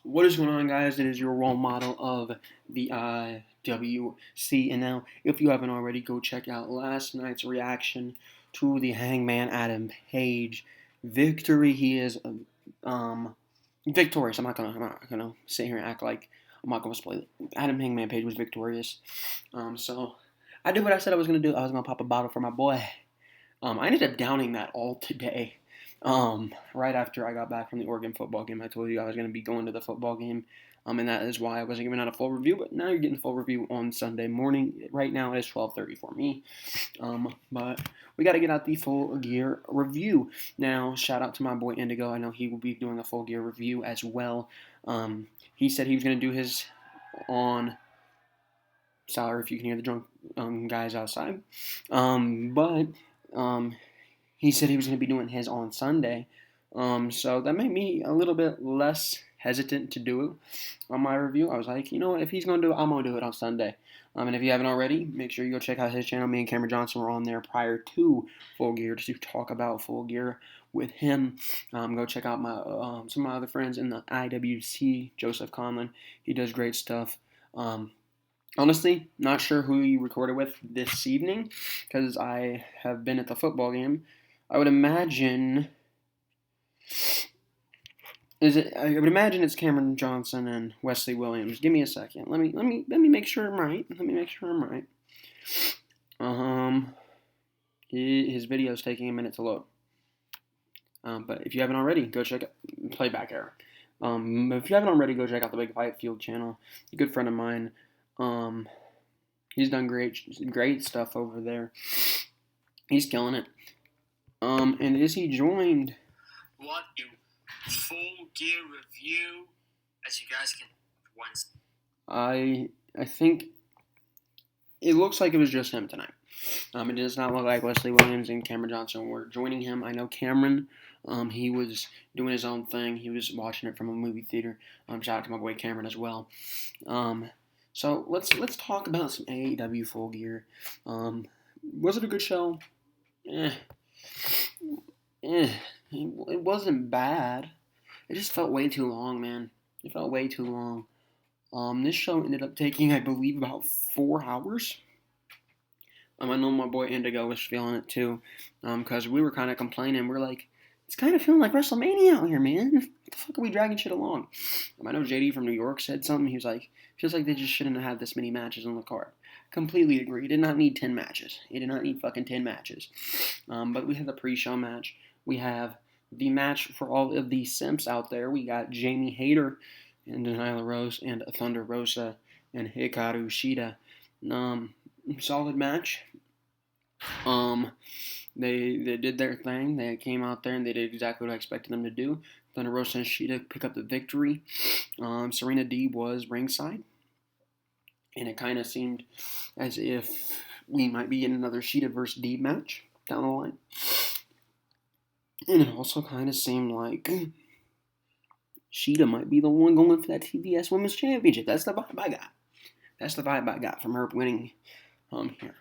What is going on, guys? It is your role model of the IWC. And now, if you haven't already, go check out last night's reaction to the Hangman Adam Page victory. He is victorious. I'm not gonna sit here and act like I'm not gonna spoil it. Adam Hangman Page was victorious. So I did what I said I was gonna do. I was gonna pop a bottle for my boy. I ended up downing that all today. Right after I got back from the Oregon football game, I told you I was going to be going to the football game, and that is why I wasn't giving out a full review. But now you're getting a full review on Sunday morning. Right now it is 12:30 for me, but we got to get out the full gear review now. Shout out to my boy Indigo. I know he will be doing a full gear review as well. He said he was going to do his on. Sorry if you can hear the drunk guys outside, but. He said he was going to be doing his on Sunday. So that made me a little bit less hesitant to do it on my review. I was like, you know what, if he's going to do it, I'm going to do it on Sunday. And if you haven't already, make sure you go check out his channel. Me and Cameron Johnson were on there prior to Full Gear to talk about Full Gear with him. Go check out my some of my other friends in the IWC, Joseph Conlon. He does great stuff. Honestly, not sure who he recorded with this evening because I have been at the football game. I would imagine it's Cameron Johnson and Wesley Williams. Give me a second. Let me make sure I'm right. His video is taking a minute to load. But if you haven't already, go check it. Playback error. If you haven't already, go check out the Big Fight Field channel. A good friend of mine. He's done great stuff over there. He's killing it. And is he joined? What do full gear review, as you guys can once. I think it looks like it was just him tonight. It does not look like Wesley Williams and Cameron Johnson were joining him. I know Cameron, he was doing his own thing. He was watching it from a movie theater. Shout out to my boy Cameron as well. So let's talk about some AEW Full Gear. Was it a good show? It wasn't bad. It just felt way too long, man. It felt way too long. This show ended up taking, I believe, about 4 hours. I know my boy Indigo was feeling it too, because we were kind of complaining. We're like, it's kind of feeling like WrestleMania out here, man. What the fuck are we dragging shit along? I know JD from New York said something. He was like, feels like they just shouldn't have had this many matches on the card. Completely agree. It did not need 10 matches. It did not need fucking 10 matches. But we had the pre-show match. We have the match for all of the simps out there. We got Jamie Hayter and Nyla Rose and Thunder Rosa and Hikaru Shida. Solid match. They did their thing. They came out there and they did exactly what I expected them to do. Thunder Rosa and Shida pick up the victory. Serena Deeb was ringside. And it kind of seemed as if we might be in another Shida versus Deeb match down the line. And it also kind of seemed like Shida might be the one going for that TBS Women's Championship. That's the vibe I got from her winning here.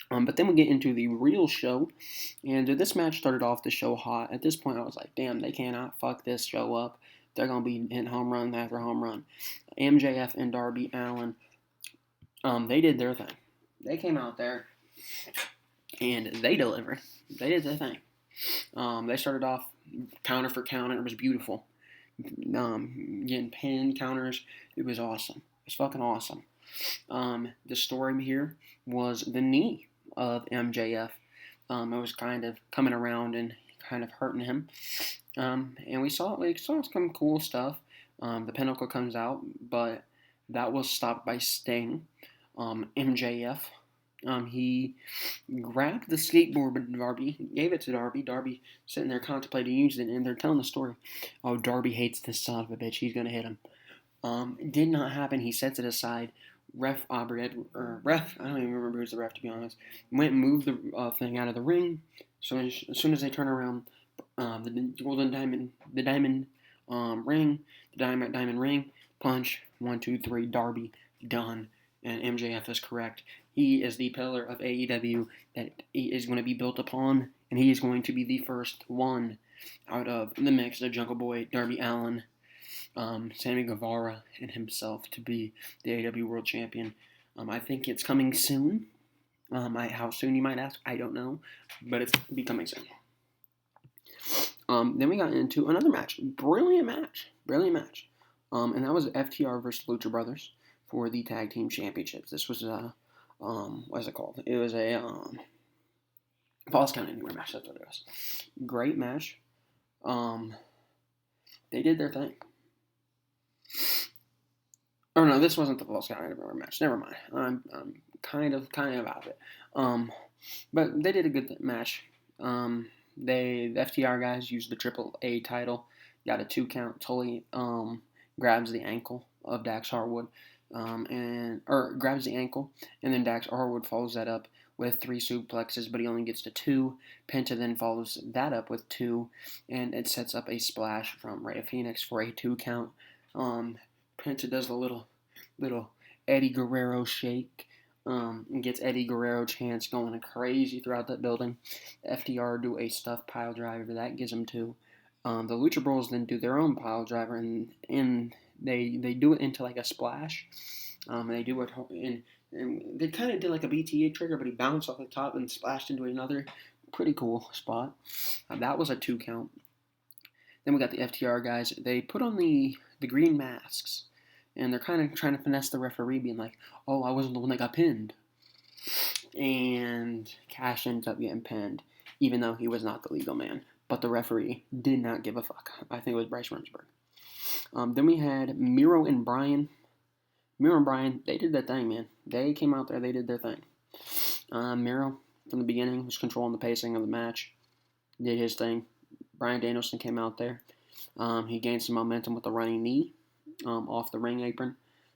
But then we get into the real show, and this match started off the show hot. At this point, I was like, damn, they cannot fuck this show up. They're going to be hitting home run after home run. MJF and Darby Allin, they did their thing. They came out there, and they delivered. They did their thing. They started off counter for counter. It was beautiful. Getting pin counters. It was awesome. It was fucking awesome. The story here was the knee of MJF. It was kind of coming around and kind of hurting him. And we saw some cool stuff. The Pinnacle comes out, but that was stopped by Sting. MJF, he grabbed the skateboard with Darby, gave it to Darby. Darby sitting there contemplating using it, and they're telling the story. Oh, Darby hates this son of a bitch. He's gonna hit him. It did not happen. He sets it aside. Ref, I don't even remember who's the ref, to be honest. Went and moved the thing out of the ring. So as soon as they turn around, the diamond ring, punch, 1, 2, 3, Darby, done. And MJF is correct. He is the pillar of AEW that is going to be built upon, and he is going to be the first one out of the mix, the Jungle Boy, Darby Allin, Sammy Guevara, and himself to be the AEW World Champion. I think it's coming soon. How soon you might ask, I don't know, but it's becoming soon. Then we got into another match, brilliant match, and that was FTR versus Lucha Brothers for the Tag Team Championships. This was what is it called? It was a Falls Count Anywhere match. That's what it was. Great match. They did their thing. Oh no, this wasn't the Falls Count Anywhere match. Never mind. I'm kind of out of it. But they did a good match. The FTR guys used the AAA title, got a 2 count. Tully grabs the ankle of Dax Harwood, grabs the ankle, and then Dax Harwood follows that up with 3 suplexes, but he only gets to 2. Penta then follows that up with 2, and it sets up a splash from Rey Fenix for a 2 count. Penta does the little Eddie Guerrero shake. And gets Eddie Guerrero chants going crazy throughout that building. FTR do a stuffed pile driver. That gives them 2. The Lucha Bros then do their own pile driver, and they do it into like a splash. They do it, and they kind of did like a BTA trigger, but he bounced off the top and splashed into another pretty cool spot. That was a 2 count. Then we got the FTR guys. They put on the green masks. And they're kind of trying to finesse the referee, being like, oh, I wasn't the one that got pinned. And Cash ends up getting pinned, even though he was not the legal man. But the referee did not give a fuck. I think it was Bryce Remsburg. Then we had Miro and Brian. Miro and Brian, they did their thing, man. They came out there, they did their thing. Miro, from the beginning, was controlling the pacing of the match. Did his thing. Bryan Danielson came out there. He gained some momentum with the running knee. Off the ring apron.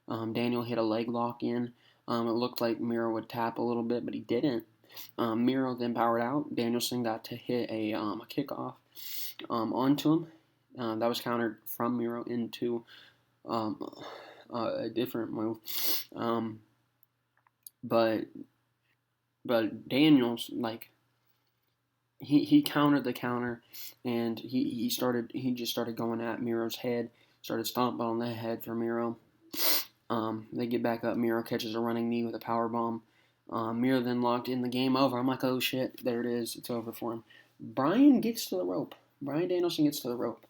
Daniel hit a leg lock in. It looked like Miro would tap a little bit, but he didn't. Miro then powered out. Danielson got to hit a kickoff onto him. That was countered from Miro into a different move. But Daniels, like, he countered the counter, and he just started going at Miro's head. Started stomping on the head for Miro. They get back up. Miro catches a running knee with a power bomb. Miro then locked in the game over. I'm like, oh shit, there it is. It's over for him. Bryan gets to the rope. Bryan Danielson gets to the rope.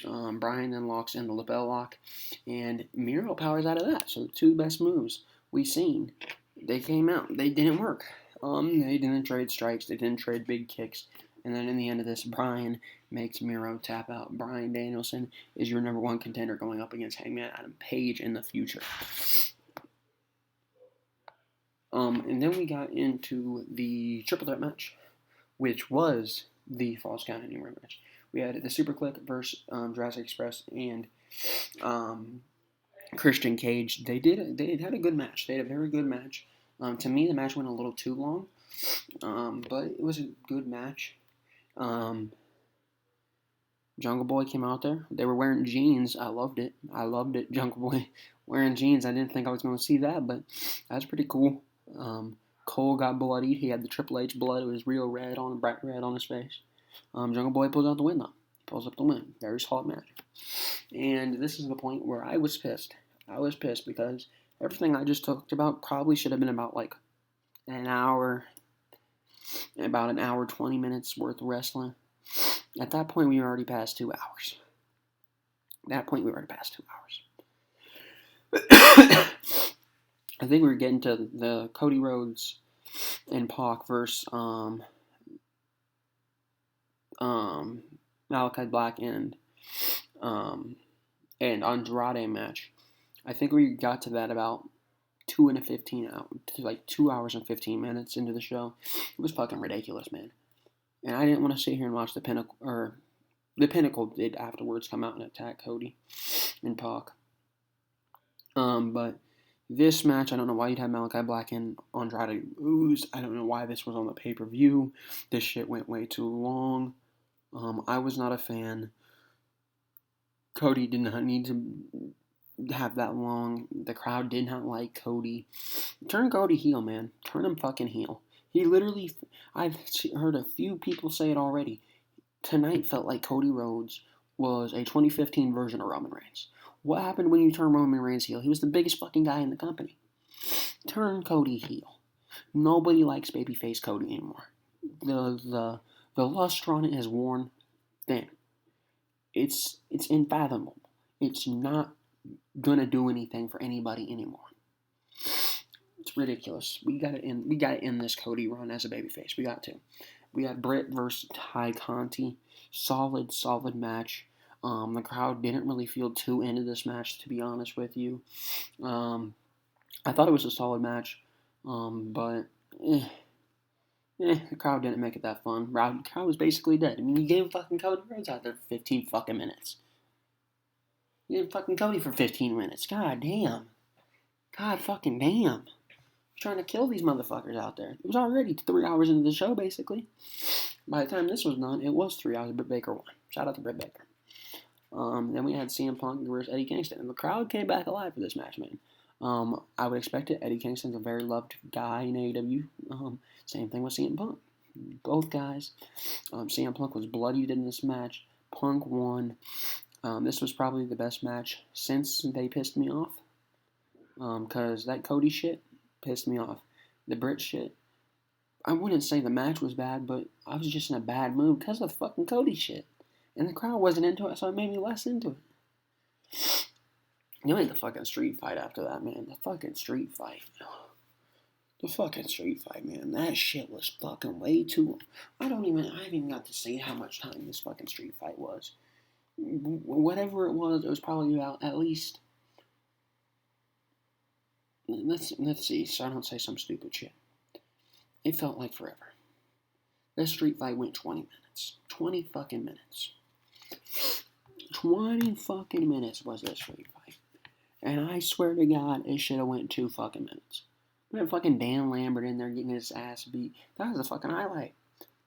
Bryan then locks in the lapel lock, and Miro powers out of that. So the 2 best moves we've seen, they came out. They didn't work. They didn't trade strikes. They didn't trade big kicks. And then in the end of this, Bryan makes Miro tap out. Bryan Danielson is your number 1 contender going up against Hangman Adam Page in the future. And then we got into the triple threat match, which was the Falls Count Anywhere match. We had the Super Click versus Jurassic Express and Christian Cage. They had a good match. They had a very good match. To me, the match went a little too long, but it was a good match. Jungle Boy came out there. They were wearing jeans. I loved it. Jungle Boy wearing jeans. I didn't think I was going to see that, but that's pretty cool. Cole got bloodied. He had the Triple H blood. It was real red, bright red on his face. Jungle Boy pulls out the win, though. Pulls up the win. Very solid match. And this is the point where I was pissed. I was pissed because everything I just talked about probably should have been about like an hour 20 minutes worth of wrestling. At that point, we were already past 2 hours. I think we were getting to the Cody Rhodes and Pac versus Malachi Black and Andrade match. I think we got to that about 2 hours and 15 minutes into the show. It was fucking ridiculous, man. And I didn't want to sit here and watch the Pinnacle, or the Pinnacle did afterwards come out and attack Cody and Pac. But this match, I don't know why you'd have Malachi Black and Andrade lose. I don't know why this was on the pay-per-view. This shit went way too long. I was not a fan. Cody did not need to have that long. The crowd did not like Cody. Turn Cody heel, man. Turn him fucking heel. He literally, I've heard a few people say it already. tonight felt like Cody Rhodes was a 2015 version of Roman Reigns. What happened when you turn Roman Reigns heel? He was the biggest fucking guy in the company. Turn Cody heel. Nobody likes babyface Cody anymore. The luster on it has worn thin. It's unfathomable. It's not gonna do anything for anybody anymore. It's ridiculous. We gotta end this Cody run as a babyface. We got to. We had Britt versus Ty Conti. Solid match. The crowd didn't really feel too into this match, to be honest with you. I thought it was a solid match, but the crowd didn't make it that fun. The crowd was basically dead. I mean, you gave fucking Cody Rhodes out there for 15 fucking minutes. You gave fucking Cody for 15 minutes. God damn. God fucking damn. Trying to kill these motherfuckers out there. It was already 3 hours into the show, basically. By the time this was done, it was 3 hours. Britt Baker won. Shout out to Britt Baker. Then we had CM Punk versus Eddie Kingston. And the crowd came back alive for this match, man. I would expect it. Eddie Kingston's a very loved guy in AEW. Same thing with CM Punk. Both guys. CM Punk was bloodied in this match. Punk won. This was probably the best match since they pissed me off. Because that Cody shit pissed me off. The Britt shit, I wouldn't say the match was bad, but I was just in a bad mood because of the fucking Cody shit. And the crowd wasn't into it, so it made me less into it. You ain't the fucking street fight after that, man. The fucking street fight. The fucking street fight, man. That shit was fucking way too... I haven't even got to see how much time this fucking street fight was. Whatever it was probably about at least... Let's see, so I don't say some stupid shit. It felt like forever. This street fight went 20 minutes. 20 fucking minutes. 20 fucking minutes was this street fight. And I swear to God, it should have went 2 fucking minutes. We had fucking Dan Lambert in there getting his ass beat. That was the fucking highlight.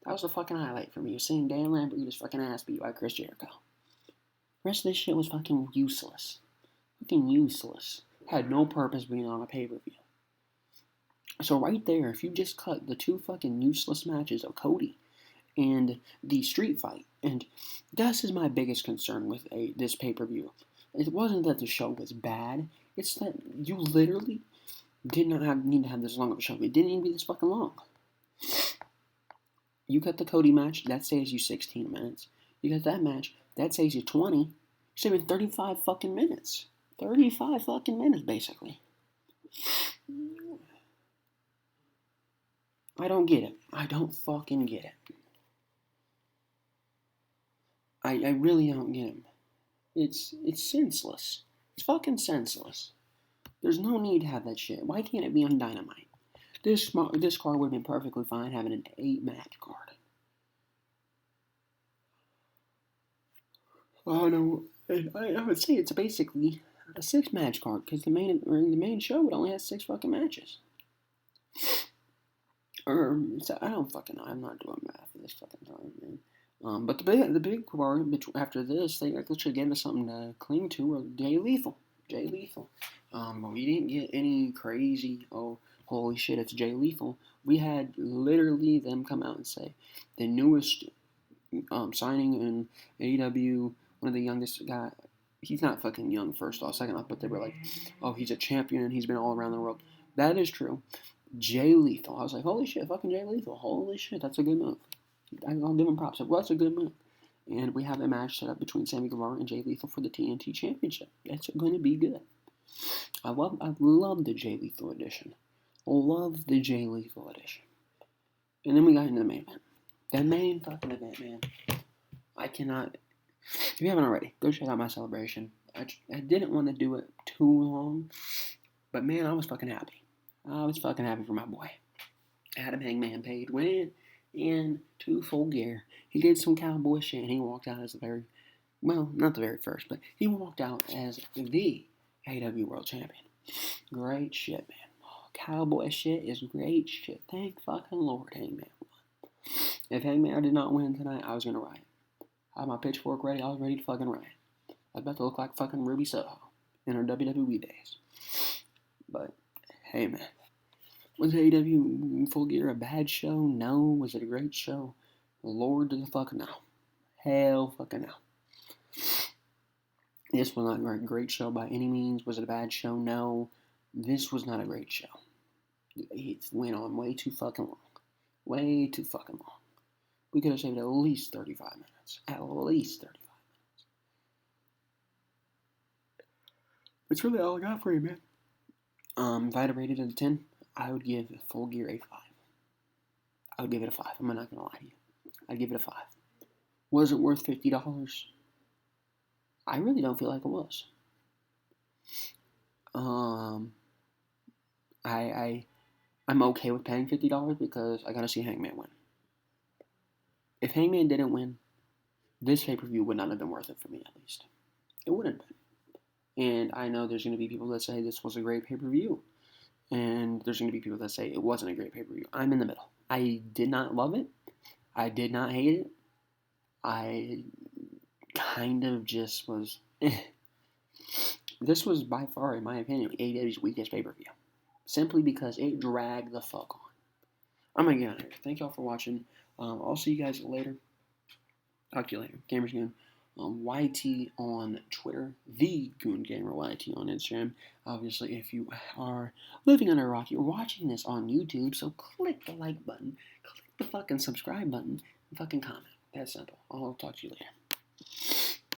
That was the fucking highlight for me. Seeing Dan Lambert get his fucking ass beat by Chris Jericho. The rest of this shit was fucking useless. Fucking useless. Had no purpose being on a pay-per-view. So right there, if you just cut the 2 fucking useless matches of Cody and the street fight, and this is my biggest concern with this pay-per-view. It wasn't that the show was bad. It's that you literally did not need to have this long of a show. It didn't even be this fucking long. You cut the Cody match, that saves you 16 minutes. You got that match, that saves you 20. You're saving 35 fucking minutes. 35 fucking minutes, basically. I don't get it. I don't fucking get it. I really don't get it. It's senseless. It's fucking senseless. There's no need to have that shit. Why can't it be on Dynamite? This card would have been perfectly fine having an 8-match card. Oh no, I would say it's basically a 6-match card because the main show would only have 6 fucking matches. I don't fucking know. I'm not doing math for this fucking time, man. But the big part after this, they actually gave us something to cling to, was Jay Lethal. But we didn't get any crazy, oh, holy shit, it's Jay Lethal. We had literally them come out and say the newest signing in AEW, one of the youngest guy. He's not fucking young, first off. Second off, but they were like, oh, he's a champion and he's been all around the world. That is true. Jay Lethal. I was like, holy shit, fucking Jay Lethal. Holy shit, that's a good move. I'll give him props. Well, that's a good move. And we have a match set up between Sammy Guevara and Jay Lethal for the TNT Championship. That's going to be good. I love the Jay Lethal edition. Love the Jay Lethal edition. And then we got into the main event. The main fucking event, man. I cannot... If you haven't already, go check out my celebration. I didn't want to do it too long. But man, I was fucking happy. I was fucking happy for my boy. Adam Hangman Page went into full gear. He did some cowboy shit and he walked out as not the very first, but he walked out as the AEW World Champion. Great shit, man. Cowboy shit is great shit. Thank fucking Lord Hangman won. If Hangman did not win tonight, I was gonna riot. I had my pitchfork ready. I was ready to fucking riot. I was about to look like fucking Ruby Soho in her WWE days. But, hey, man. Was AEW Full Gear a bad show? No. Was it a great show? Lord to the fuck no. Hell fucking no. This was not a great show by any means. Was it a bad show? No. This was not a great show. It went on way too fucking long. Way too fucking long. We could have saved at least 35 minutes. At least 35 minutes. That's really all I got for you, man. If I had to rate it out of 10, I would give Full Gear a 5. I would give it a 5. I'm not going to lie to you. I'd give it a 5. Was it worth $50? I really don't feel like it was. I'm okay with paying $50 because I gotta see Hangman win. If Hangman didn't win, this pay-per-view would not have been worth it for me, at least. It wouldn't have been. And I know there's going to be people that say this was a great pay-per-view. And there's going to be people that say it wasn't a great pay-per-view. I'm in the middle. I did not love it. I did not hate it. I kind of just was... This was by far, in my opinion, AEW's weakest pay-per-view. Simply because it dragged the fuck on. I'm going to get out of here. Thank y'all for watching. I'll see you guys later. Talk to you later. Gamers Goon. YT on Twitter. thegoongameryt on Instagram. Obviously, if you are living under a rock, you're watching this on YouTube, so click the like button. Click the fucking subscribe button. And fucking comment. That's simple. I'll talk to you later.